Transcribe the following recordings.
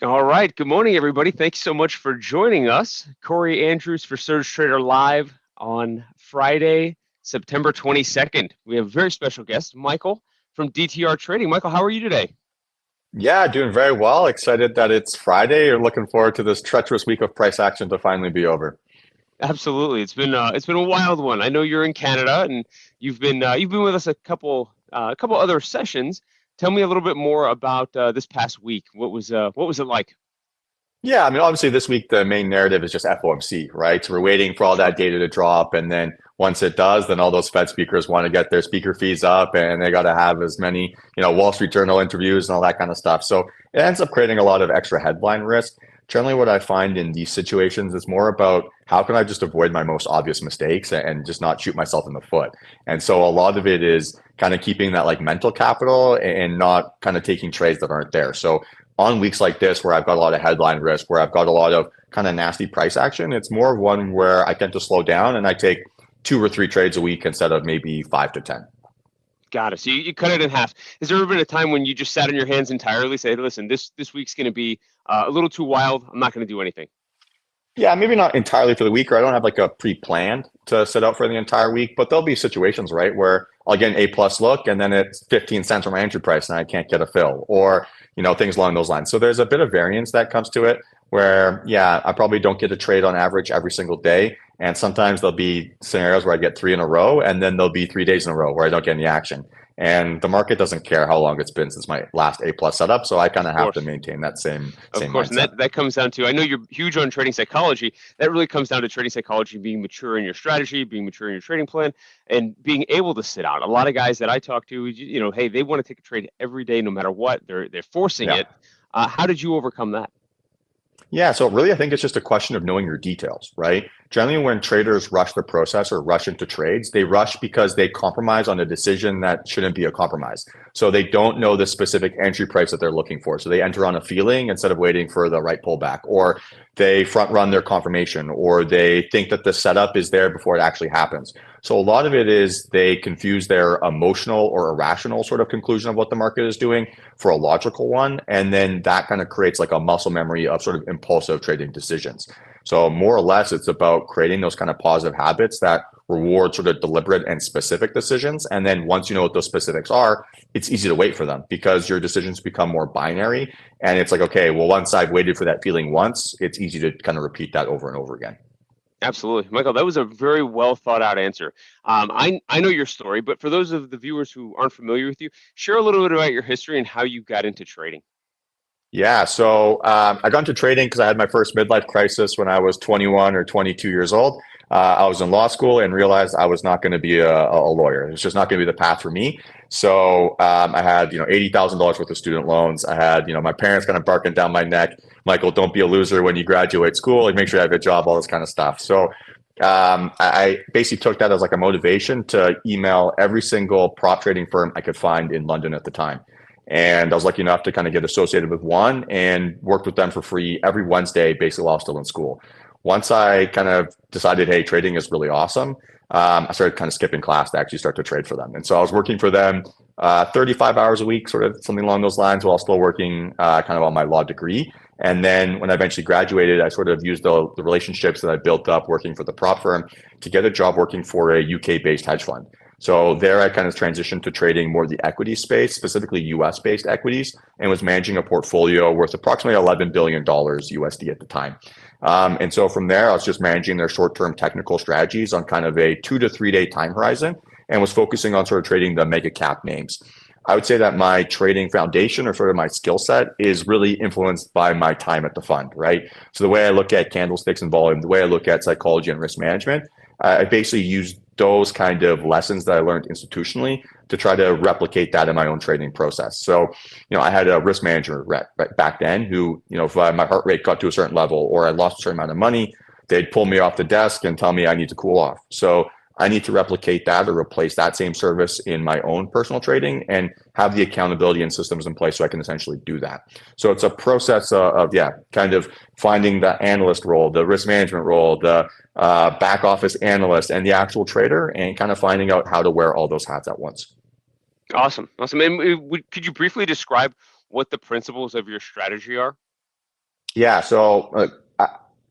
All right. Good morning, everybody. Thanks so much for joining us. Corey Andrews for SurgeTrader Live on Friday, September 22nd. We have a very special guest, Michael from DTR Trading. Michael, how are you today? Yeah, doing very well. Excited that it's Friday. You're looking forward to this treacherous week of price action to finally be over. Absolutely. It's been a wild one. I know you're in Canada and you've been with us a couple other sessions. Tell me a little bit more about this past week. What was it like? Yeah, I mean, obviously this week the main narrative is just FOMC, right? So we're waiting for all Sure. that data to drop, and then once it does, then all those Fed speakers want to get their speaker fees up, and they got to have as many, Wall Street Journal interviews and all that kind of stuff. So it ends up creating a lot of extra headline risk. Generally, what I find in these situations is more about how can I just avoid my most obvious mistakes and just not shoot myself in the foot. And so a lot of it is kind of keeping that like mental capital and not kind of taking trades that aren't there. So on weeks like this where I've got a lot of headline risk, where I've got a lot of kind of nasty price action, it's more of one where I tend to slow down and I take two or three trades a week instead of maybe 5 to 10. Got it. So you cut it in half. Has there ever been a time when you just sat on your hands entirely, say, listen, this week's going to be a little too wild. I'm not going to do anything. Yeah, maybe not entirely for the week, or I don't have like a pre-planned to set out for the entire week, but there'll be situations, right, where I'll get an A plus look and then it's 15 cents from my entry price and I can't get a fill, or things along those lines. So there's a bit of variance that comes to it where, yeah, I probably don't get a trade on average every single day. And sometimes there'll be scenarios where I get three in a row, and then there'll be 3 days in a row where I don't get any action. And the market doesn't care how long it's been since my last A plus setup, so I kind Of of have to course. maintain that same Of same course. And mindset. that comes down to, I know you're huge on trading psychology. That really comes down to trading psychology, being mature in your strategy, being mature in your trading plan, and being able to sit out. A lot of guys that I talk to, hey, they want to take a trade every day, no matter what. They're forcing Yeah. it. How did you overcome that? Yeah, so really, I think it's just a question of knowing your details, right? Generally, when traders rush the process or rush into trades, they rush because they compromise on a decision that shouldn't be a compromise. So they don't know the specific entry price that they're looking for. So they enter on a feeling instead of waiting for the right pullback, or they front run their confirmation, or they think that the setup is there before it actually happens. So a lot of it is they confuse their emotional or irrational sort of conclusion of what the market is doing for a logical one. And then that kind of creates like a muscle memory of sort of impulsive trading decisions. So more or less, it's about creating those kind of positive habits that reward sort of deliberate and specific decisions. And then once you know what those specifics are, it's easy to wait for them because your decisions become more binary. And it's like, okay, well, once I've waited for that feeling once, it's easy to kind of repeat that over and over again. Absolutely. Michael, that was a very well thought out answer. I know your story, but for those of the viewers who aren't familiar with you, share a little bit about your history and how you got into trading. Yeah, so I got into trading because I had my first midlife crisis when I was 21 or 22 years old. I was in law school and realized I was not going to be a lawyer. It was just not going to be the path for me. So I had, $80,000 worth of student loans. I had, my parents kind of barking down my neck, Michael, don't be a loser when you graduate school. Like, make sure you have a job, all this kind of stuff. So I basically took that as like a motivation to email every single prop trading firm I could find in London at the time. And I was lucky enough to kind of get associated with one and worked with them for free every Wednesday, basically while I was still in school. Once I kind of decided, hey, trading is really awesome, I started kind of skipping class to actually start to trade for them. And so I was working for them 35 hours a week, sort of something along those lines, while still working kind of on my law degree. And then when I eventually graduated, I sort of used the relationships that I built up working for the prop firm to get a job working for a UK-based hedge fund. So there I kind of transitioned to trading more the equity space, specifically US based equities, and was managing a portfolio worth approximately $11 billion USD at the time. And so from there, I was just managing their short term technical strategies on kind of a 2 to 3 day time horizon and was focusing on sort of trading the mega cap names. I would say that my trading foundation or sort of my skill set is really influenced by my time at the fund, right? So the way I look at candlesticks and volume, the way I look at psychology and risk management, I basically use those kind of lessons that I learned institutionally to try to replicate that in my own trading process. So, I had a risk manager right back then who, if my heart rate got to a certain level or I lost a certain amount of money, they'd pull me off the desk and tell me I need to cool off. So I need to replicate that or replace that same service in my own personal trading and have the accountability and systems in place so I can essentially do that. So it's a process of yeah, kind of finding the analyst role, the risk management role, the back office analyst, and the actual trader, and kind of finding out how to wear all those hats at once. Awesome. Awesome. And could you briefly describe what the principles of your strategy are? Yeah, so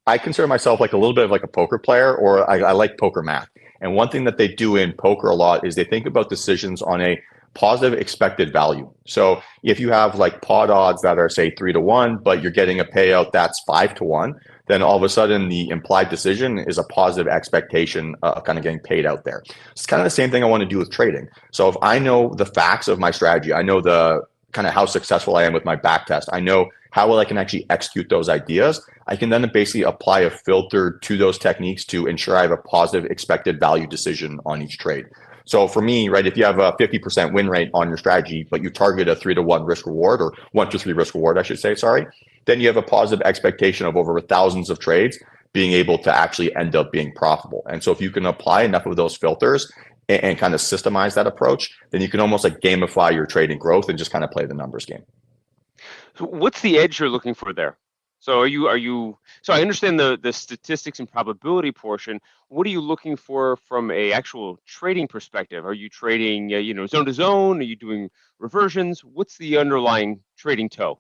I consider myself like a little bit of like a poker player, or I like poker math. And one thing that they do in poker a lot is they think about decisions on a positive expected value. So if you have like pot odds that are say 3-1, but you're getting a payout that's 5-1, then all of a sudden the implied decision is a positive expectation of kind of getting paid out there. It's kind of the same thing I want to do with trading. So if I know the facts of my strategy, I know the kind of how successful I am with my back test, I know how well I can actually execute those ideas. I can then basically apply a filter to those techniques to ensure I have a positive expected value decision on each trade. So for me, right, if you have a 50% win rate on your strategy, but you target a 3-1 risk reward, or 1-3 risk reward, I should say, sorry, then you have a positive expectation of over thousands of trades being able to actually end up being profitable. And so if you can apply enough of those filters and kind of systemize that approach, then you can almost like gamify your trading growth and just kind of play the numbers game. So what's the edge you're looking for there? So so I understand the statistics and probability portion. What are you looking for from a actual trading perspective? Are you trading, zone to zone? Are you doing reversions? What's the underlying trading toe?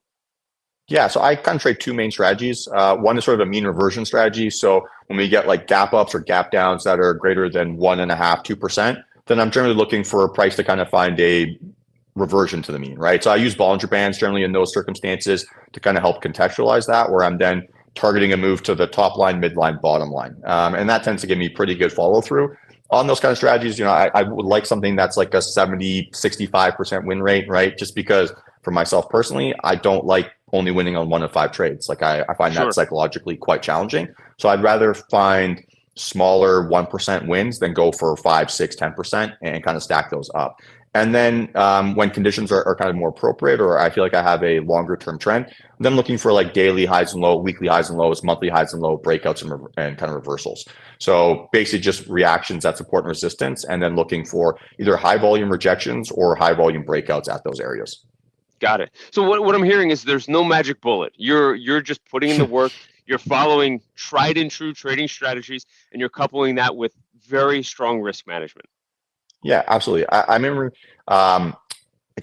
Yeah, so I kind of trade two main strategies. One is sort of a mean reversion strategy. So when we get like gap ups or gap downs that are greater than 1.5, 2%, then I'm generally looking for a price to kind of find a reversion to the mean, right? So I use Bollinger Bands generally in those circumstances to kind of help contextualize that, where I'm then targeting a move to the top line, midline, bottom line. And that tends to give me pretty good follow through. On those kind of strategies, I would like something that's like a 70, 65% win rate, right? Just because for myself personally, I don't like only winning on 1 of 5 trades. Like I find that Sure. psychologically quite challenging. So I'd rather find smaller 1% wins than go for 5, 6, 10% and kind of stack those up. And then when conditions are kind of more appropriate, or I feel like I have a longer term trend, then looking for like daily highs and low, weekly highs and lows, monthly highs and low, breakouts and kind of reversals. So basically just reactions at support and resistance, and then looking for either high volume rejections or high volume breakouts at those areas. Got it. So what I'm hearing is there's no magic bullet. You're just putting in the work. You're following tried and true trading strategies, and you're coupling that with very strong risk management. Yeah, absolutely. I remember I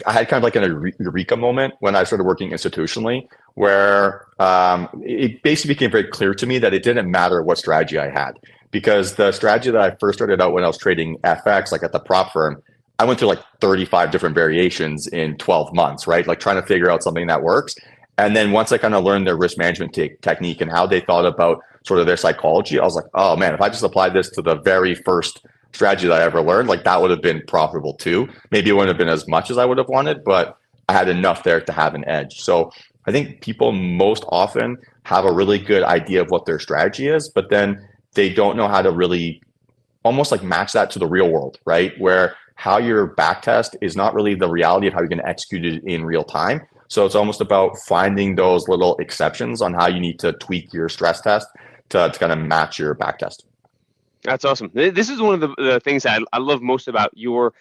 had kind of like an eureka moment when I started working institutionally, where it basically became very clear to me that it didn't matter what strategy I had, because the strategy that I first started out when I was trading FX, like at the prop firm, I went through like 35 different variations in 12 months, right? Like trying to figure out something that works. And then once I kind of learned their risk management technique and how they thought about sort of their psychology, I was like, oh man, if I just applied this to the very first strategy that I ever learned, like that would have been profitable too. Maybe it wouldn't have been as much as I would have wanted, but I had enough there to have an edge. So I think people most often have a really good idea of what their strategy is, but then they don't know how to really almost like match that to the real world, right? Where how your back test is not really the reality of how you're going to execute it in real time. So it's almost about finding those little exceptions on how you need to tweak your stress test to kind of match your back test. That's awesome. This is one of the things I love most about your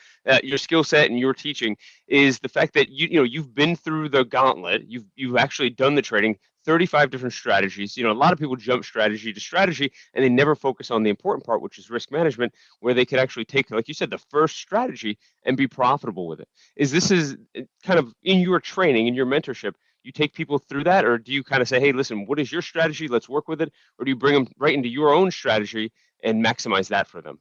skill set and your teaching is the fact that you've been through the gauntlet. You've actually done the trading, 35 different strategies. A lot of people jump strategy to strategy and they never focus on the important part, which is risk management, where they could actually take, like you said, the first strategy and be profitable with it. This is kind of in your training, in your mentorship, you take people through that, or do you kind of say, hey, listen, what is your strategy? Let's work with it. Or do you bring them right into your own strategy and maximize that for them?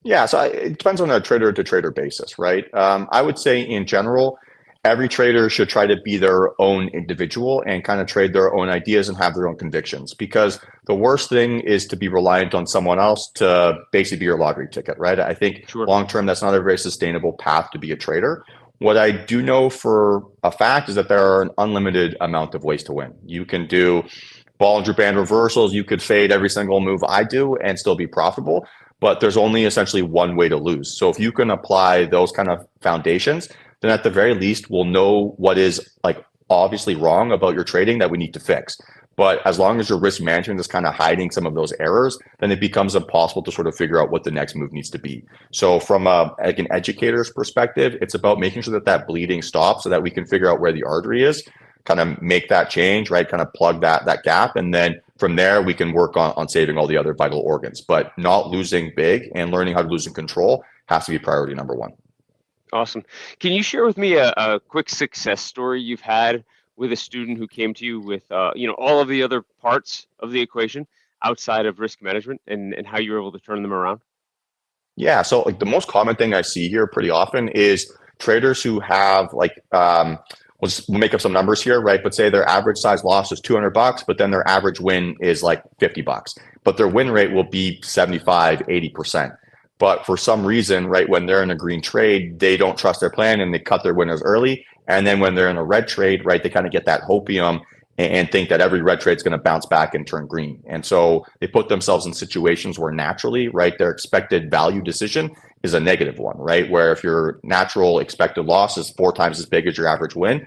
Yeah, so it depends on a trader to trader basis, right? I would say in general, every trader should try to be their own individual and kind of trade their own ideas and have their own convictions, because the worst thing is to be reliant on someone else to basically be your lottery ticket, right? I think Sure. long term, that's not a very sustainable path to be a trader. What I do know for a fact is that there are an unlimited amount of ways to win. You can do Bollinger Band reversals. You could fade every single move I do and still be profitable, but there's only essentially one way to lose. So if you can apply those kind of foundations, then at the very least, we'll know what is like obviously wrong about your trading that we need to fix. But as long as your risk management is kind of hiding some of those errors, then it becomes impossible to sort of figure out what the next move needs to be. So from like an educator's perspective, it's about making sure that that bleeding stops so that we can figure out where the artery is, kind of make that change, right? Kind of plug that gap. And then from there, we can work on saving all the other vital organs. But not losing big and learning how to lose in control has to be priority number one. Awesome. Can you share with me a quick success story you've had with a student who came to you with all of the other parts of the equation outside of risk management, and how you were able to turn them around? Yeah. So like the most common thing I see here pretty often is traders who have we'll make up some numbers here, right? But say their average size loss is $200, but then their average win is like $50, but their win rate will be 75, 80%. But for some reason, right, when they're in a green trade, they don't trust their plan and they cut their winners early. And then when they're in a red trade, right, they kind of get that hopium and think that every red trade is going to bounce back and turn green. And so they put themselves in situations where naturally, right, their expected value decision is a negative one, right? Where if your natural expected loss is 4 times as big as your average win,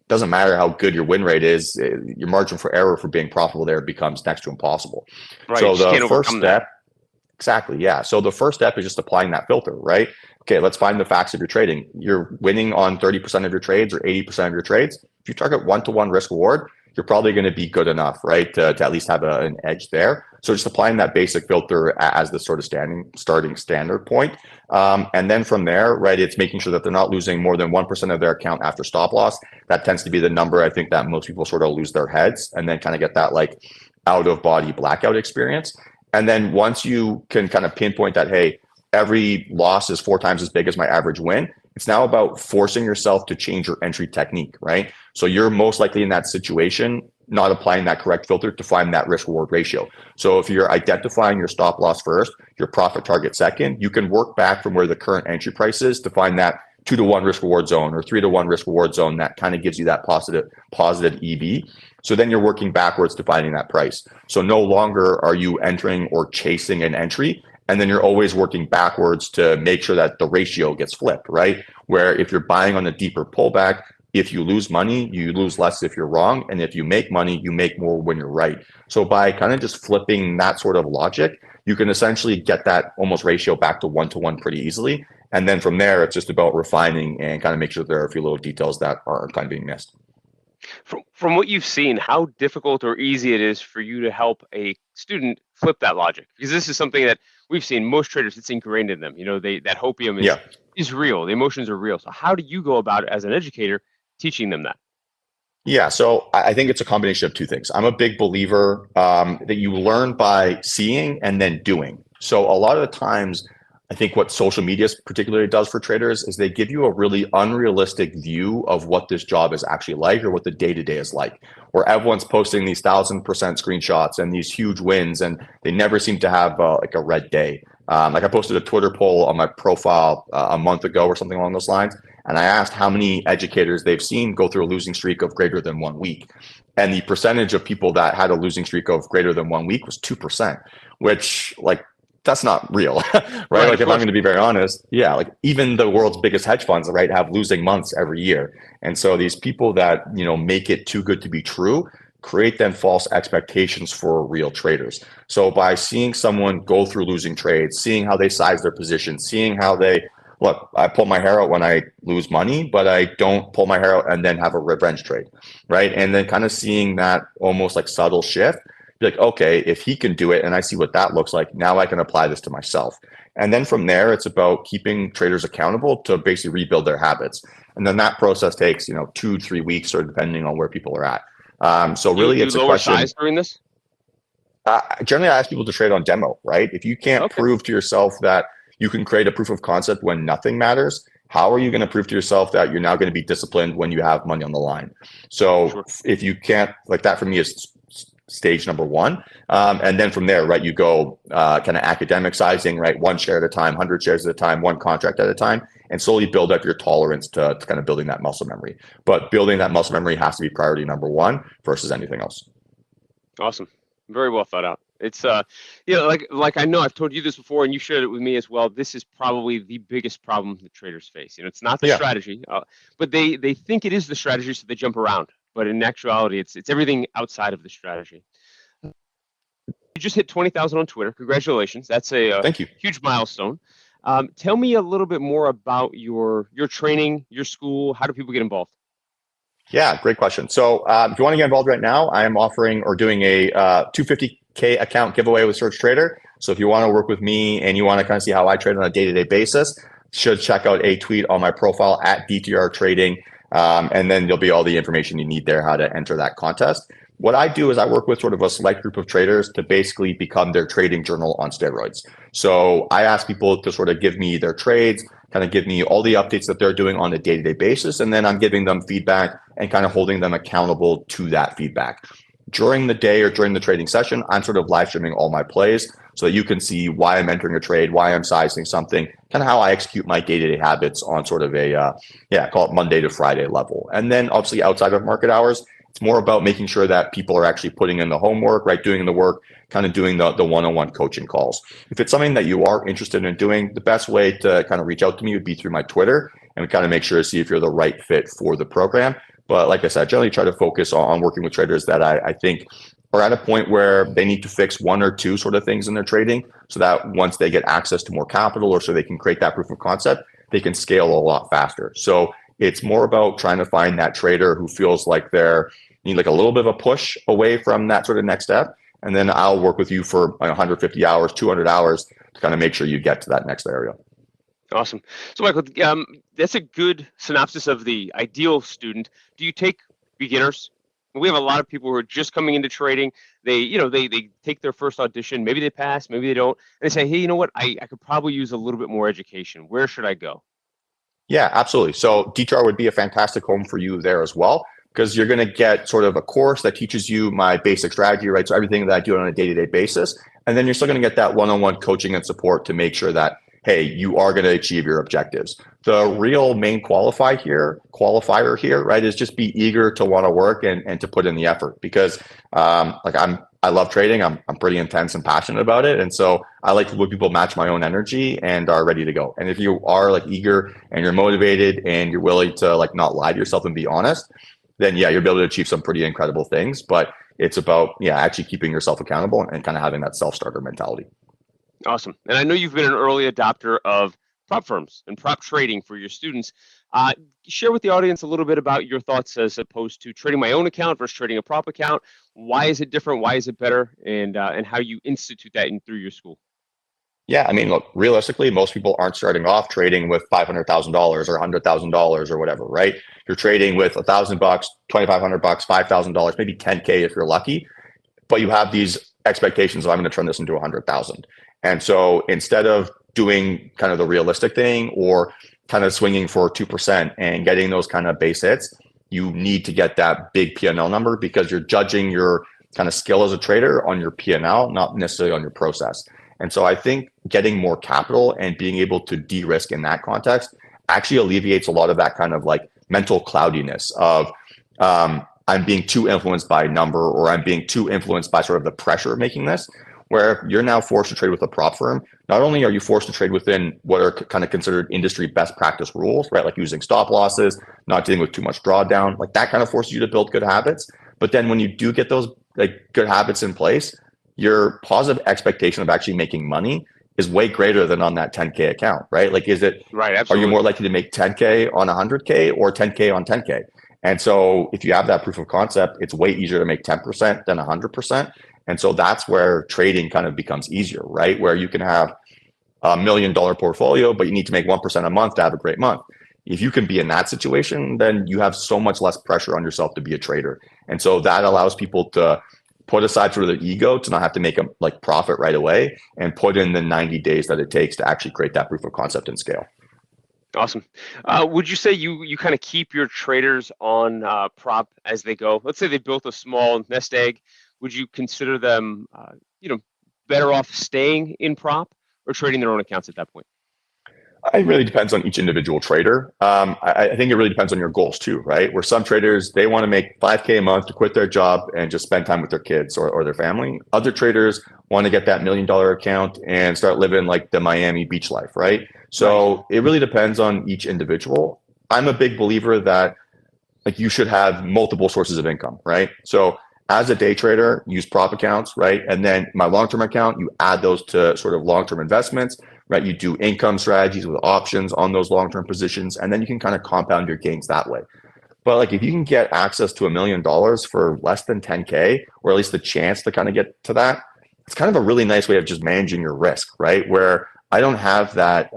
doesn't matter how good your win rate is, your margin for error for being profitable there becomes next to impossible. Right. So You just can't the first overcome step, that. exactly, yeah. So the first step is just applying that filter, right? Okay, let's find the facts of your trading. You're winning on 30% of your trades or 80% of your trades. If you target one-to-one risk reward, you're probably going to be good enough, right, to at least have an edge there. So just applying that basic filter as the sort of starting standard point. And then from there, right, it's making sure that they're not losing more than 1% of their account after stop loss. That tends to be the number I think that most people sort of lose their heads and then kind of get that like out of body blackout experience. And then once you can kind of pinpoint that, hey, every loss is 4 times as big as my average win, it's now about forcing yourself to change your entry technique, right? So you're most likely in that situation, not applying that correct filter to find that risk reward ratio. So if you're identifying your stop loss first, your profit target second, you can work back from where the current entry price is to find that 2-to-1 risk reward zone or 3-to-1 risk reward zone that kind of gives you that positive EV. So then you're working backwards to finding that price. So no longer are you entering or chasing an entry. And then you're always working backwards to make sure that the ratio gets flipped, right? Where if you're buying on a deeper pullback, if you lose money, you lose less if you're wrong. And if you make money, you make more when you're right. So by kind of just flipping that sort of logic, you can essentially get that almost ratio back to one-to-one pretty easily. And then from there, it's just about refining and kind of make sure there are a few little details that are kind of being missed. From what you've seen, how difficult or easy it is for you to help a student flip that logic? Because this is something that we've seen most traders, it's ingrained in them. That hopium Yeah. is real. The emotions are real. So how do you go about it as an educator teaching them that? Yeah, so I think it's a combination of two things. I'm a big believer that you learn by seeing and then doing. So a lot of the times, I think what social media particularly does for traders is they give you a really unrealistic view of what this job is actually like or what the day-to-day is like, where everyone's posting these 1,000% screenshots and these huge wins, and they never seem to have like a red day. Like I posted a Twitter poll on my profile a month ago or something along those lines, and I asked how many educators they've seen go through a losing streak of greater than 1 week. And the percentage of people that had a losing streak of greater than 1 week was 2%, which like that's not real, right? Like if I'm going to be very honest, yeah, like even the world's biggest hedge funds, right, have losing months every year. And so these people that, make it too good to be true, create then false expectations for real traders. So by seeing someone go through losing trades, seeing how they size their position, seeing how they look, I pull my hair out when I lose money, but I don't pull my hair out and then have a revenge trade, right? And then kind of seeing that almost like subtle shift, be like, okay, if he can do it and I see what that looks like, now I can apply this to myself. And then from there, it's about keeping traders accountable to basically rebuild their habits. And then that process takes, 2 to 3 weeks or depending on where people are at. So really it's a question. Size during this? Generally, I ask people to trade on demo, right? If you can't prove to yourself that you can create a proof of concept when nothing matters, how are you going to prove to yourself that you're now going to be disciplined when you have money on the line? So if you can't, like that for me is stage number one. And then from there, right, you go kind of academic sizing, right? 1 share at a time, 100 shares at a time, 1 contract at a time, and slowly build up your tolerance to kind of building that muscle memory. But building that muscle memory has to be priority number 1 versus anything else. Awesome. Very well thought out. It's like I know I've told you this before and you shared it with me as well. This is probably the biggest problem that traders face. It's not the strategy, but they think it is the strategy, so they jump around. But in actuality, it's everything outside of the strategy. You just hit 20,000 on Twitter. Congratulations. That's a Thank you. Huge milestone. Tell me a little bit more about your training, your school. How do people get involved? Yeah, great question. So if you want to get involved right now, I am offering or doing a 250K account giveaway with SurgeTrader. So if you want to work with me and you want to kind of see how I trade on a day-to-day basis, should check out a tweet on my profile at DTR Trading. And then there'll be all the information you need there, how to enter that contest. What I do is I work with sort of a select group of traders to basically become their trading journal on steroids. So I ask people to sort of give me their trades, kind of give me all the updates that they're doing on a day-to-day basis, and then I'm giving them feedback and kind of holding them accountable to that feedback. During the day or during the trading session, I'm sort of live streaming all my plays so that you can see why I'm entering a trade, why I'm sizing something, kind of how I execute my day-to-day habits on sort of a, call it Monday to Friday level. And then obviously outside of market hours, it's more about making sure that people are actually putting in the homework, right? Doing the work, kind of doing the one-on-one coaching calls. If it's something that you are interested in doing, the best way to kind of reach out to me would be through my Twitter and kind of make sure to see if you're the right fit for the program. But like I said, I generally try to focus on working with traders that I think are at a point where they need to fix one or two sort of things in their trading so that once they get access to more capital or so they can create that proof of concept, they can scale a lot faster. So it's more about trying to find that trader who feels like they're need like a little bit of a push away from that sort of next step. And then I'll work with you for 150 hours, 200 hours to kind of make sure you get to that next area. Awesome. So Michael, that's a good synopsis of the ideal student. Do you take beginners? We have a lot of people who are just coming into trading. They take their first audition. Maybe they pass, maybe they don't. And they say, hey, you know what? I could probably use a little bit more education. Where should I go? Yeah, absolutely. So DTR would be a fantastic home for you there as well, because you're going to get sort of a course that teaches you my basic strategy, right? So everything that I do on a day-to-day basis. And then you're still going to get that one-on-one coaching and support to make sure that, hey, you are going to achieve your objectives. The real main qualifier here, right, is just be eager to want to work and to put in the effort, because I love trading. I'm pretty intense and passionate about it. And so I like when people match my own energy and are ready to go. And if you are like eager and you're motivated and you're willing to like not lie to yourself and be honest, then yeah, you'll be able to achieve some pretty incredible things. But it's about, actually keeping yourself accountable and kind of having that self-starter mentality. Awesome. And I know you've been an early adopter of prop firms and prop trading for your students. Share with the audience a little bit about your thoughts as opposed to trading my own account versus trading a prop account. Why is it different? Why is it better? And how you institute that through your school. Yeah, I mean, look, realistically, most people aren't starting off trading with $500,000 or $100,000 or whatever, right? You're trading with $1,000, $2,500, $5,000, maybe 10K if you're lucky, but you have these expectations of I'm going to turn this into 100,000. And so instead of doing kind of the realistic thing or kind of swinging for 2% and getting those kind of base hits, you need to get that big P&L number, because you're judging your kind of skill as a trader on your P&L, not necessarily on your process. And so I think getting more capital and being able to de-risk in that context actually alleviates a lot of that kind of like mental cloudiness of I'm being too influenced by a number, or I'm being too influenced by sort of the pressure of making this, where you're now forced to trade with a prop firm. Not only are you forced to trade within what are kind of considered industry best practice rules, right? Like using stop losses, not dealing with too much drawdown, like that kind of forces you to build good habits. But then when you do get those like good habits in place, your positive expectation of actually making money is way greater than on that 10K account, right? Like, is it, right? Absolutely. Are you more likely to make 10K on 100K or 10K on 10K? And so if you have that proof of concept, it's way easier to make 10% than 100%. And so that's where trading kind of becomes easier, right? Where you can have $1 million portfolio, but you need to make 1% a month to have a great month. If you can be in that situation, then you have so much less pressure on yourself to be a trader. And so that allows people to put aside sort of their ego to not have to make a like profit right away and put in the 90 days that it takes to actually create that proof of concept and scale. Awesome. Would you say you kind of keep your traders on prop as they go? Let's say they built a small nest egg. Would you consider them, better off staying in prop or trading their own accounts at that point? It really depends on each individual trader. I think it really depends on your goals too, right? Where some traders, they want to make 5K a month to quit their job and just spend time with their kids or their family. Other traders want to get that $1 million account and start living like the Miami beach life, right? So It really depends on each individual. I'm a big believer that like you should have multiple sources of income, right? So as a day trader, use prop accounts, right? And then my long-term account, you add those to sort of long-term investments, right? You do income strategies with options on those long-term positions, and then you can kind of compound your gains that way. But like if you can get access to $1 million for less than 10K, or at least the chance to kind of get to that, it's kind of a really nice way of just managing your risk, right? Where I don't have that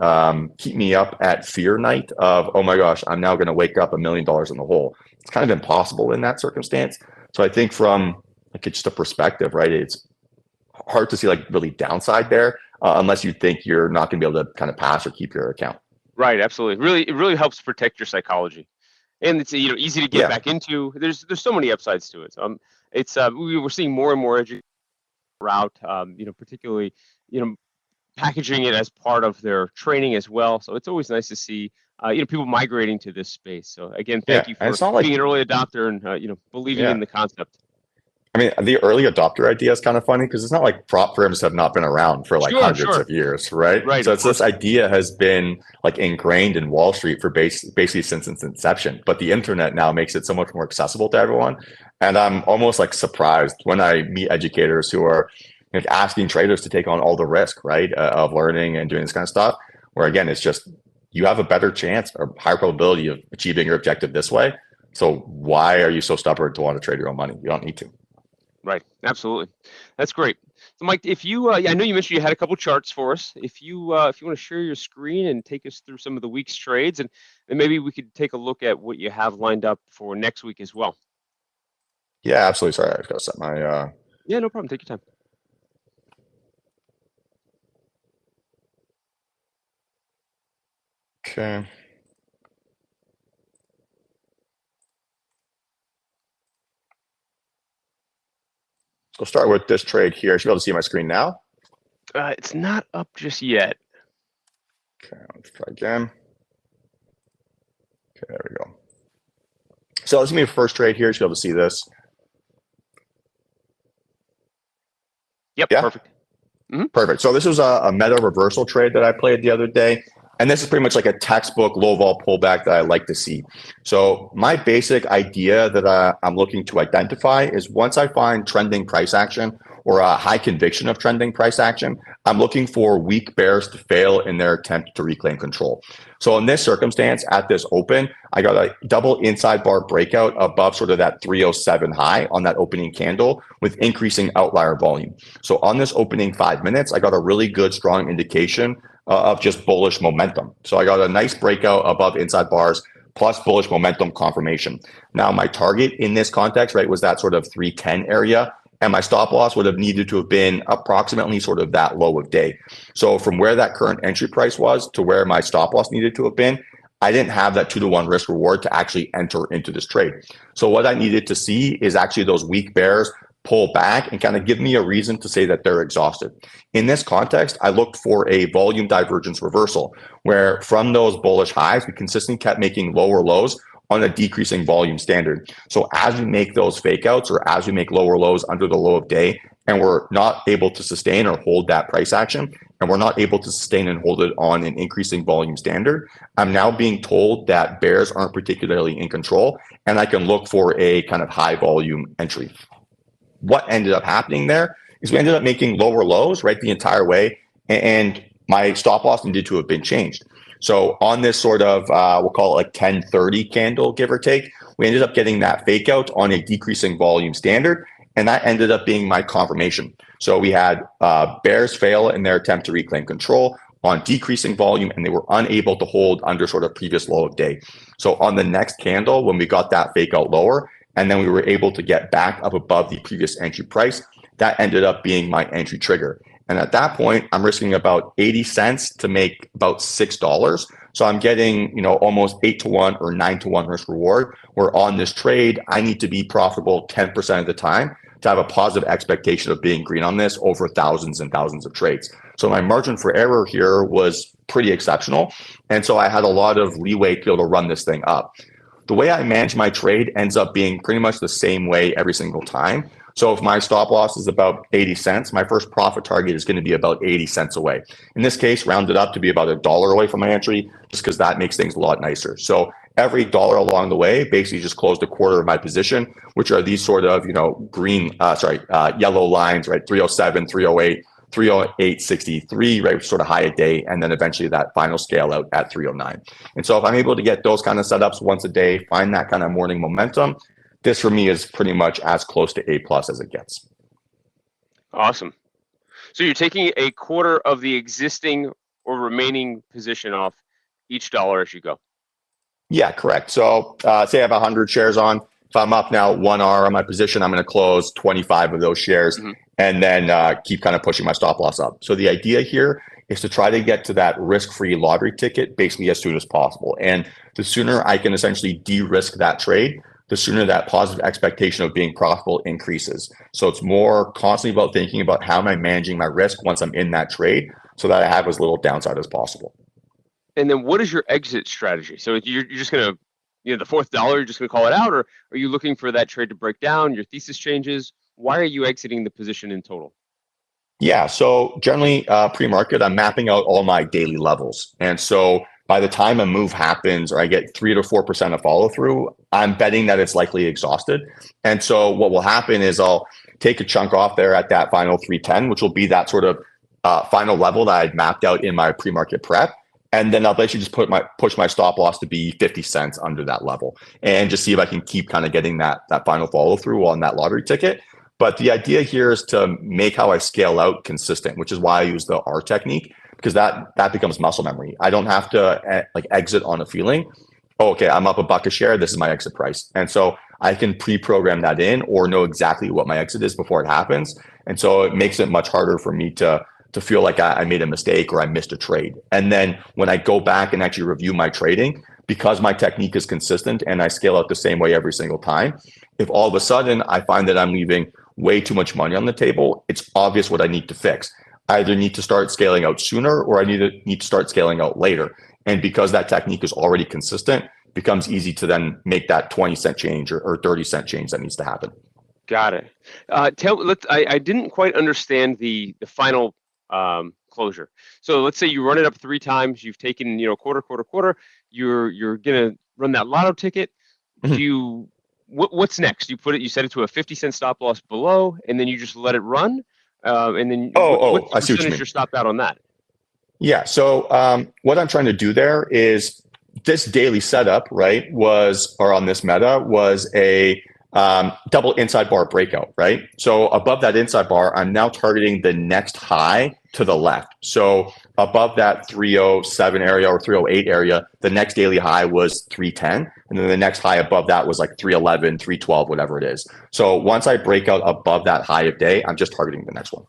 keep me up at fear night of, oh my gosh, I'm now going to wake up $1 million in the hole. It's kind of impossible in that circumstance. So I think from like just a perspective, right? It's hard to see like really downside there unless you think you're not going to be able to kind of pass or keep your account. Right, absolutely. Really, it really helps protect your psychology, and it's easy to get Yeah, back into. There's so many upsides to it. It's we're seeing more and more education route. Particularly you know packaging it as part of their training as well. So it's always nice to see people migrating to this space. So again, thank yeah, you and for it's not being like an early adopter and believing yeah. in the concept. I mean, the early adopter idea is kind of funny because it's not like prop firms have not been around for like Sure, hundreds sure, of years, right? right, So of it's this course. idea has been like ingrained in Wall Street for basically since its inception. But the internet now makes it so much more accessible to everyone. And I'm almost like surprised when I meet educators who are like asking traders to take on all the risk, right, of learning and doing this kind of stuff. Where again, it's just you have a better chance or higher probability of achieving your objective this way. So why are you so stubborn to want to trade your own money? You don't need to. Right, absolutely. That's great. So, Mike, if you, I know you mentioned you had a couple charts for us. If you want to share your screen and take us through some of the week's trades, and maybe we could take a look at what you have lined up for next week as well. Yeah, absolutely. Sorry, I've got to set my Yeah, no problem. Take your time. okay. So we'll start with this trade here. You should be able to see my screen now. It's not up just yet. Okay, let's try again. Okay, there we go. So this is gonna be the first trade here. You should be able to see this. Yep, Yeah, perfect. perfect. So this was a meta reversal trade that I played the other day. And this is pretty much like a textbook low vol pullback that I like to see. So my basic idea that I'm looking to identify is once I find trending price action or a high conviction of trending price action, I'm looking for weak bears to fail in their attempt to reclaim control. So in this circumstance, at this open, I got a double inside bar breakout above sort of that 307 high on that opening candle with increasing outlier volume. So on this opening 5 minutes, I got a really good, strong indication of just bullish momentum. So I got a nice breakout above inside bars plus bullish momentum confirmation. Now my target in this context, right, was that sort of 310 area. And my stop loss would have needed to have been approximately sort of that low of day. So from where that current entry price was to where my stop loss needed to have been, I didn't have that 2-to-1 risk reward to actually enter into this trade. So what I needed to see is actually those weak bears pull back and kind of give me a reason to say that they're exhausted. In this context, I looked for a volume divergence reversal, where from those bullish highs, we consistently kept making lower lows on a decreasing volume standard. So as we make those fake outs or as we make lower lows under the low of day, and we're not able to sustain or hold that price action, and we're not able to sustain and hold it on an increasing volume standard, I'm now being told that bears aren't particularly in control, and I can look for a kind of high volume entry. What ended up happening there is we ended up making lower lows right the entire way, and my stop loss needed to have been changed. So on this sort of we'll call it like 1030 candle, give or take, we ended up getting that fake out on a decreasing volume standard, and that ended up being my confirmation. So we had bears fail in their attempt to reclaim control on decreasing volume, and they were unable to hold under sort of previous low of day. So on the next candle, when we got that fake out lower, and then we were able to get back up above the previous entry price, that ended up being my entry trigger. And at that point, I'm risking about 80 cents to make about $6. So I'm getting, almost 8-to-1 or 9-to-1 risk reward, where on this trade, I need to be profitable 10% of the time to have a positive expectation of being green on this over thousands and thousands of trades. So my margin for error here was pretty exceptional. And so I had a lot of leeway to be able to run this thing up. The way I manage my trade ends up being pretty much the same way every single time. So if my stop loss is about 80 cents, my first profit target is going to be about 80 cents away. In this case, rounded up to be about $1 away from my entry, just because that makes things a lot nicer. So every dollar along the way basically just closed a quarter of my position, which are these sort of, yellow lines, right? 307, 308, 308.63, right? Sort of high a day. And then eventually that final scale out at 309. And so if I'm able to get those kind of setups once a day, find that kind of morning momentum, this for me is pretty much as close to A plus as it gets. Awesome. So you're taking a quarter of the existing or remaining position off each dollar as you go? Yeah, correct. So say I have 100 shares on. If I'm up now 1 hour on my position, I'm going to close 25 of those shares Mm-hmm. and then keep kind of pushing my stop loss up. So the idea here is to try to get to that risk-free lottery ticket basically as soon as possible. And the sooner I can essentially de-risk that trade, the sooner that positive expectation of being profitable increases. So it's more constantly about thinking about how am I managing my risk once I'm in that trade so that I have as little downside as possible. And then what is your exit strategy? So you're just going to, the fourth dollar, you're just going to call it out, or are you looking for that trade to break down? Your thesis changes. Why are you exiting the position in total? Yeah, so generally pre-market, I'm mapping out all my daily levels. And so by the time a move happens or I get 3 to 4% of follow through, I'm betting that it's likely exhausted. And so what will happen is I'll take a chunk off there at that final 310, which will be that sort of final level that I'd mapped out in my pre-market prep. And then I'll basically just push my stop loss to be 50 cents under that level and just see if I can keep kind of getting that final follow through on that lottery ticket. But the idea here is to make how I scale out consistent, which is why I use the R technique, because that becomes muscle memory. I don't have to like exit on a feeling. Oh, okay, I'm up $1 a share. This is my exit price. And so I can pre-program that in or know exactly what my exit is before it happens. And so it makes it much harder for me to feel like I made a mistake or I missed a trade. And then when I go back and actually review my trading, because my technique is consistent and I scale out the same way every single time, if all of a sudden I find that I'm leaving way too much money on the table, it's obvious what I need to fix. I either need to start scaling out sooner or I need to start scaling out later. And because that technique is already consistent, it becomes easy to then make that 20-cent change or 30-cent change that needs to happen. Got it. I didn't quite understand the final closure. So let's say you run it up 3 times. You've taken quarter. You're gonna run that lotto ticket. Mhm. What's next? You set it to a 50-cent stop loss below, and then you just let it run. And then what's the I see what you percentage mean. you're stopped out on that? Yeah. So what I'm trying to do there is this daily setup, right, or on this meta was a double inside bar breakout, right? So above that inside bar, I'm now targeting the next high to the left. So above that 307 area or 308 area, the next daily high was 310. And then the next high above that was like 311, 312, whatever it is. So once I break out above that high of day, I'm just targeting the next one.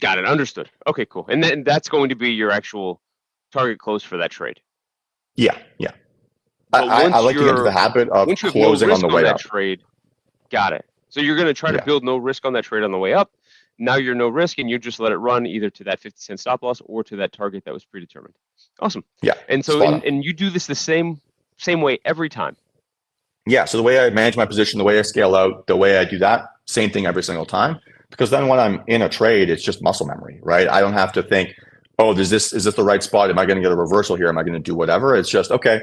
Got it. Understood. Okay, cool. And then that's going to be your actual target close for that trade. Yeah. But I like to get into the habit of once you have no closing on risk the on way that up. trade, got it. So you're going to try to build no risk on that trade on the way up. Now you're no risk, and you just let it run either to that 50-cent stop loss or to that target that was predetermined. Awesome. Yeah. And so, and you do this the same way every time. Yeah. So the way I manage my position, the way I scale out, the way I do that, same thing every single time. Because then when I'm in a trade, it's just muscle memory, right? I don't have to think, oh, is this the right spot? Am I going to get a reversal here? Am I going to do whatever? It's just, okay,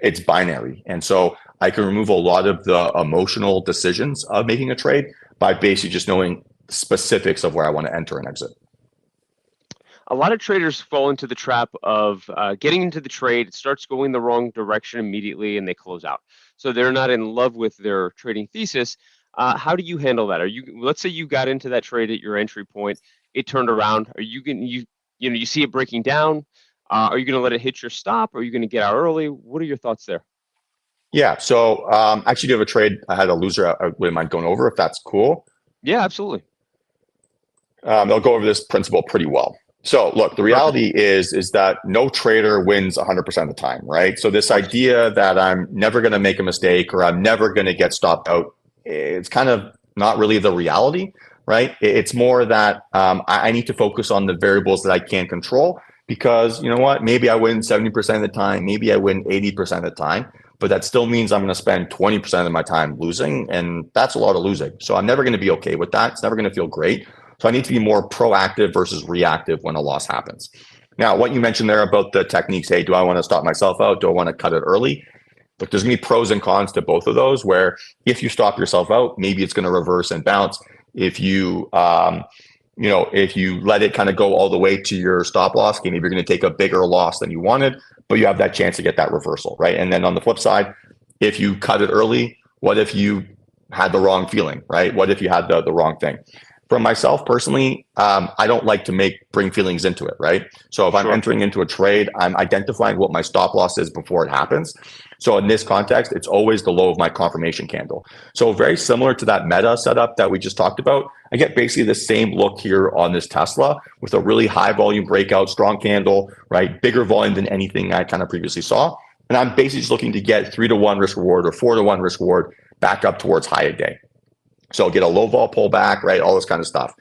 it's binary. And so I can remove a lot of the emotional decisions of making a trade by basically just knowing specifics of where I want to enter and exit. A lot of traders fall into the trap of getting into the trade. It starts going the wrong direction immediately, and they close out. So they're not in love with their trading thesis. How do you handle that? Let's say you got into that trade at your entry point, it turned around. Are you going you see it breaking down? Are you going to let it hit your stop? Are you going to get out early? What are your thoughts there? Yeah. So I actually do have a trade. I had a loser. I wouldn't mind going over if that's cool. Yeah, absolutely. They'll go over this principle pretty well. So look, the reality is that no trader wins 100% of the time, right? So this idea that I'm never going to make a mistake or I'm never going to get stopped out, it's kind of not really the reality, right? It's more that I need to focus on the variables that I can control because you know what? Maybe I win 70% of the time, maybe I win 80% of the time, but that still means I'm going to spend 20% of my time losing, and that's a lot of losing. So I'm never going to be okay with that. It's never going to feel great. So I need to be more proactive versus reactive when a loss happens. Now, what you mentioned there about the techniques, hey, do I want to stop myself out? Do I want to cut it early? But there's going to be pros and cons to both of those, where if you stop yourself out, maybe it's going to reverse and bounce. If you, if you let it kind of go all the way to your stop loss, maybe you're going to take a bigger loss than you wanted, but you have that chance to get that reversal, right? And then on the flip side, if you cut it early, what if you had the wrong feeling, right? What if you had the wrong thing? from myself personally, I don't like to bring feelings into it, right? So if I'm Sure. entering into a trade, I'm identifying what my stop loss is before it happens. So in this context, it's always the low of my confirmation candle. So very similar to that meta setup that we just talked about, I get basically the same look here on this Tesla with a really high volume breakout, strong candle, right? Bigger volume than anything I kind of previously saw. And I'm basically just looking to get 3-to-1 risk reward or 4-to-1 risk reward back up towards high a day. So get a low vol pullback, right? All this kind of stuff.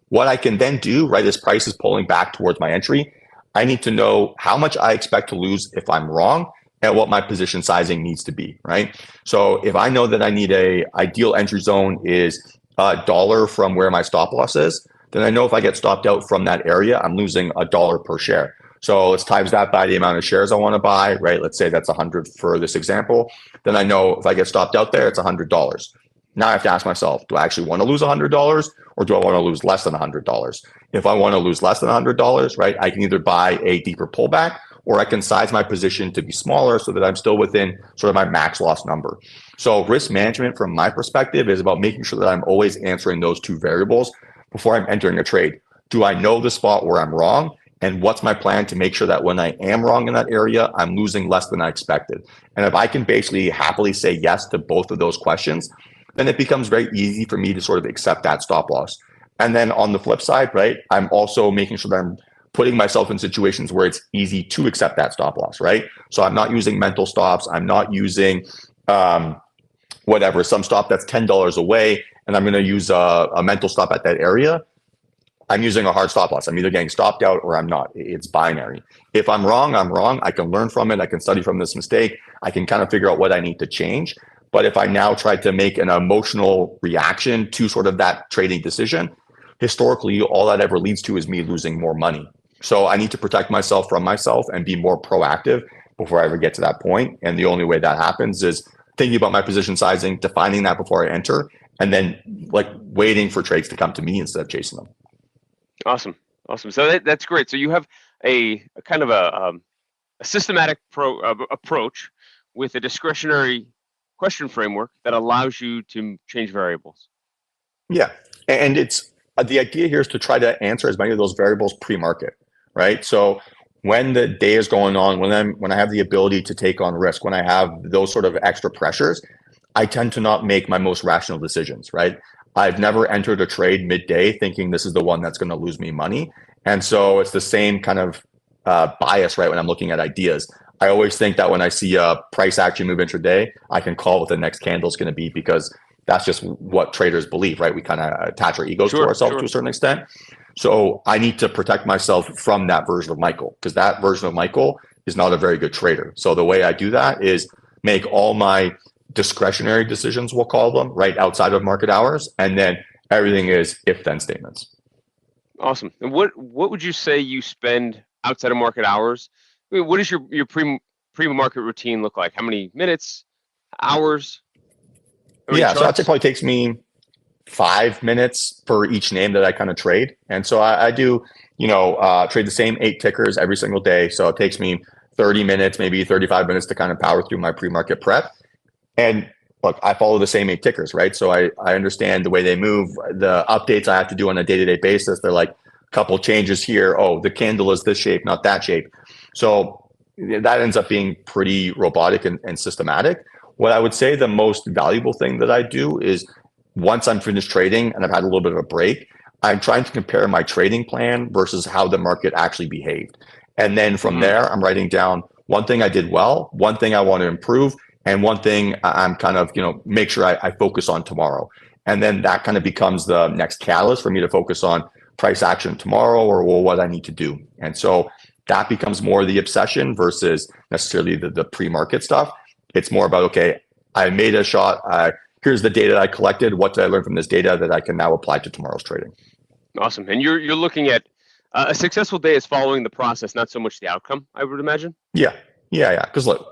What I can then do, right, as price is pulling back towards my entry, I need to know how much I expect to lose if I'm wrong and what my position sizing needs to be, right? So if I know that I need a ideal entry zone is $1 from where my stop loss is, then I know if I get stopped out from that area, I'm losing $1 per share. So let's times that by the amount of shares I want to buy, right? Let's say that's 100 for this example. Then I know if I get stopped out there, it's $100. Now I have to ask myself, do I actually want to lose $100 or do I want to lose less than $100? If I want to lose less than $100, right, I can either buy a deeper pullback or I can size my position to be smaller so that I'm still within sort of my max loss number. So risk management from my perspective is about making sure that I'm always answering those two variables before I'm entering a trade. Do I know the spot where I'm wrong? And what's my plan to make sure that when I am wrong in that area, I'm losing less than I expected? And if I can basically happily say yes to both of those questions, then it becomes very easy for me to sort of accept that stop loss. And then on the flip side, right, I'm also making sure that I'm putting myself in situations where it's easy to accept that stop loss, right? So I'm not using mental stops. I'm not using some stop that's $10 away, and I'm going to use a mental stop at that area. I'm using a hard stop loss. I'm either getting stopped out or I'm not. It's binary. If I'm wrong, I'm wrong. I can learn from it. I can study from this mistake. I can kind of figure out what I need to change. But if I now try to make an emotional reaction to sort of that trading decision, historically, all that ever leads to is me losing more money. So I need to protect myself from myself and be more proactive before I ever get to that point. And the only way that happens is thinking about my position sizing, defining that before I enter, and then like waiting for trades to come to me instead of chasing them. Awesome. So that's great. So you have a kind of a systematic approach with a discretionary question framework that allows you to change variables. Yeah, and it's the idea here is to try to answer as many of those variables pre-market, right? So when the day is going on, when I have the ability to take on risk, when I have those sort of extra pressures, I tend to not make my most rational decisions, right? I've never entered a trade midday thinking this is the one that's going to lose me money. And so it's the same kind of bias, right? When I'm looking at ideas, I always think that when I see a price action move intraday, I can call what the next candle is going to be because that's just what traders believe, right? We kind of attach our egos to ourselves to a certain extent. So I need to protect myself from that version of Michael because that version of Michael is not a very good trader. So the way I do that is make all my discretionary decisions, we'll call them, right outside of market hours, and then everything is if-then statements. Awesome. And what would you say you spend outside of market hours? I mean, what does your pre-market routine look like? How many minutes, hours? Yeah, so I'd say probably takes me 5 minutes for each name that I kind of trade. And so I do, trade the same 8 tickers every single day. So it takes me 30 minutes, maybe 35 minutes to kind of power through my pre-market prep. And look, I follow the same 8 tickers, right? So I understand the way they move, the updates I have to do on a day-to-day basis. They're like a couple changes here. Oh, the candle is this shape, not that shape. So that ends up being pretty robotic and systematic. What I would say the most valuable thing that I do is once I'm finished trading and I've had a little bit of a break, I'm trying to compare my trading plan versus how the market actually behaved. And then from there, I'm writing down one thing I did well, one thing I want to improve, and one thing I'm kind of, make sure I focus on tomorrow. And then that kind of becomes the next catalyst for me to focus on price action tomorrow or what I need to do. And so that becomes more the obsession versus necessarily the pre-market stuff. It's more about, okay, I made a shot. Here's the data I collected. What did I learn from this data that I can now apply to tomorrow's trading? Awesome. And you're looking at a successful day is following the process, not so much the outcome, I would imagine. Yeah. Because look,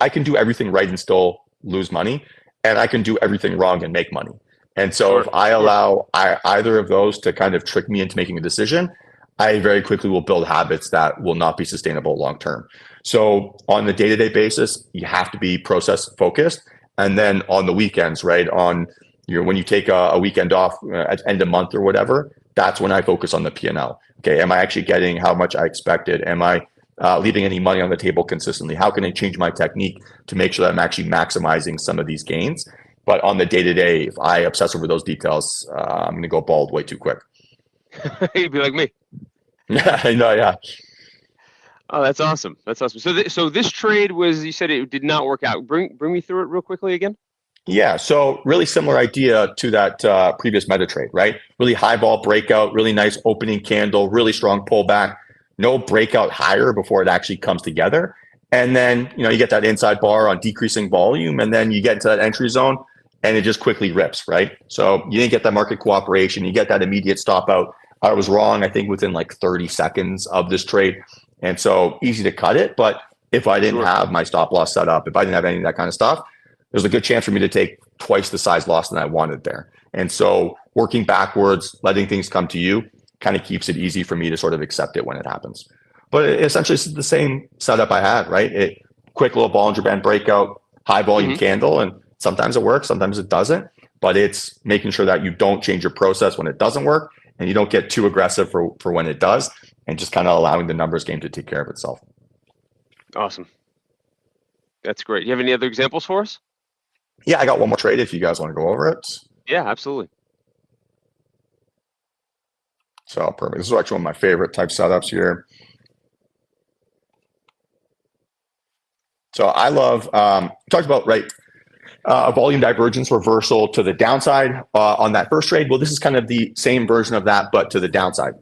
I can do everything right and still lose money, and I can do everything wrong and make money. And so if I allow either of those to kind of trick me into making a decision, I very quickly will build habits that will not be sustainable long term. So on the day-to-day basis, you have to be process focused. And then on the weekends, right, on When you take a weekend off at end of month or whatever, that's when I focus on the P&L. Okay, am I actually getting how much I expected? Am I leaving any money on the table consistently? How can I change my technique to make sure that I'm actually maximizing some of these gains? But on the day-to-day, if I obsess over those details, I'm going to go bald way too quick. You'd be like me. Yeah, I know. Yeah. Oh, that's awesome. That's awesome. So this trade was, you said it did not work out. Bring me through it real quickly again. Yeah, so really similar idea to that previous meta trade, right? Really high vol breakout, really nice opening candle, really strong pullback, no breakout higher before it actually comes together. And then, you get that inside bar on decreasing volume, and then you get into that entry zone and it just quickly rips, right? So you didn't get that market cooperation, you get that immediate stop out. I was wrong, I think, within like 30 seconds of this trade. And so easy to cut it. But if I didn't have my stop loss set up, if I didn't have any of that kind of stuff, there's a good chance for me to take twice the size loss than I wanted there. And so working backwards, letting things come to you kind of keeps it easy for me to sort of accept it when it happens. But essentially, it's the same setup I had, right? Quick little Bollinger Band breakout, high volume candle, and sometimes it works, sometimes it doesn't. But it's making sure that you don't change your process when it doesn't work, and you don't get too aggressive for when it does, and just kind of allowing the numbers game to take care of itself. Awesome. That's great. Do you have any other examples for us? Yeah, I got one more trade if you guys want to go over it. Yeah, absolutely. So perfect. This is actually one of my favorite type setups here. So I love, talked about, right, a volume divergence reversal to the downside on that first trade. Well, this is kind of the same version of that, but to the downside.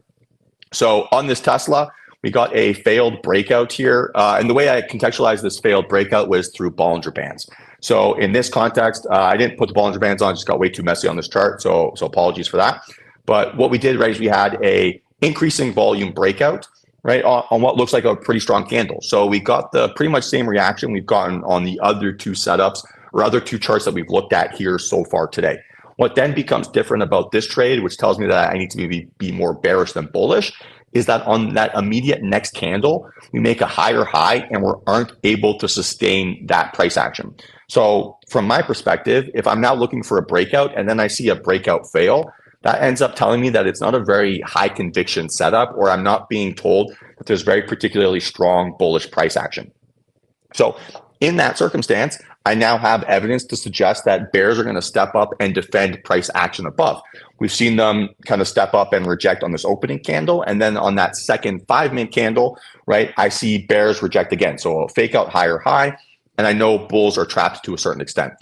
So on this Tesla, we got a failed breakout here. And the way I contextualized this failed breakout was through Bollinger Bands. So in this context, I didn't put the Bollinger Bands on, just got way too messy on this chart. So apologies for that. But what we did, right, is we had a increasing volume breakout, right, on what looks like a pretty strong candle. So we got the pretty much same reaction we've gotten on the other two setups or other two charts that we've looked at here so far today. What then becomes different about this trade, which tells me that I need to be more bearish than bullish, is that on that immediate next candle, we make a higher high and we aren't able to sustain that price action. So from my perspective, if I'm now looking for a breakout and then I see a breakout fail, that ends up telling me that it's not a very high conviction setup, or I'm not being told that there's very particularly strong bullish price action. So in that circumstance, I now have evidence to suggest that bears are going to step up and defend price action above. We've seen them kind of step up and reject on this opening candle. And then on that second 5-minute candle, right, I see bears reject again. So a fake out higher high, and I know bulls are trapped to a certain extent.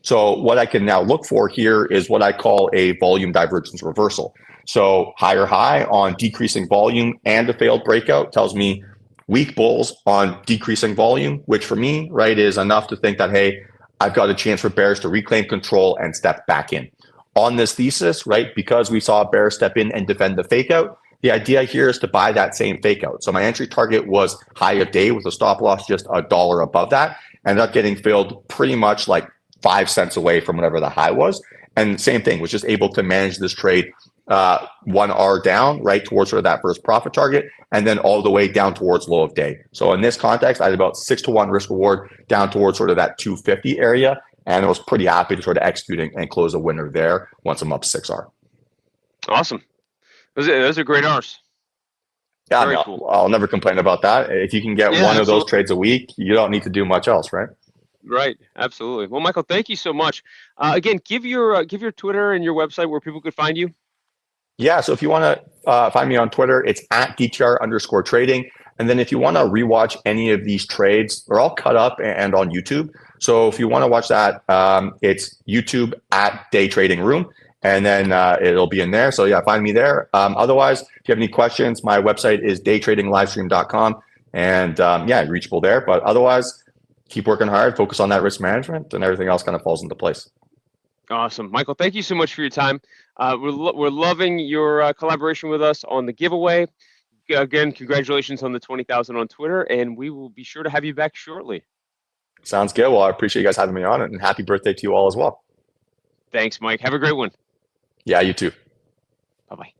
So what I can now look for here is what I call a volume divergence reversal. So higher high on decreasing volume and a failed breakout tells me weak bulls on decreasing volume, which for me, right, is enough to think that, hey, I've got a chance for bears to reclaim control and step back in. On this thesis, right, because we saw bears step in and defend the fake out, the idea here is to buy that same fake out. So my entry target was high of day with a stop loss just $1 above that. Ended up getting filled pretty much like 5 cents away from whatever the high was. And same thing, was just able to manage this trade 1R down, right, towards sort of that first profit target, and then all the way down towards low of day. So in this context, I had about 6-to-1 risk reward down towards sort of that 250 area. And I was pretty happy to sort of execute and close a winner there once I'm up 6R. Awesome. Those are great R's. Yeah, Very cool. I'll never complain about that. If you can get one of those trades a week, you don't need to do much else, right? Right. Absolutely. Well, Michael, thank you so much. Again, give your Twitter and your website where people could find you. Yeah. So if you want to find me on Twitter, it's at DTR_trading. And then if you want to rewatch any of these trades, they're all cut up and on YouTube. So if you want to watch that, it's YouTube at Day Trading Room. And then it'll be in there. So yeah, find me there. Otherwise, if you have any questions, my website is daytradinglivestream.com. And yeah, reachable there. But otherwise, keep working hard, focus on that risk management, and everything else kind of falls into place. Awesome. Michael, thank you so much for your time. We're loving your collaboration with us on the giveaway. Again, congratulations on the 20,000 on Twitter, and we will be sure to have you back shortly. Sounds good. Well, I appreciate you guys having me on, and happy birthday to you all as well. Thanks, Mike. Have a great one. Yeah, you too. Bye-bye.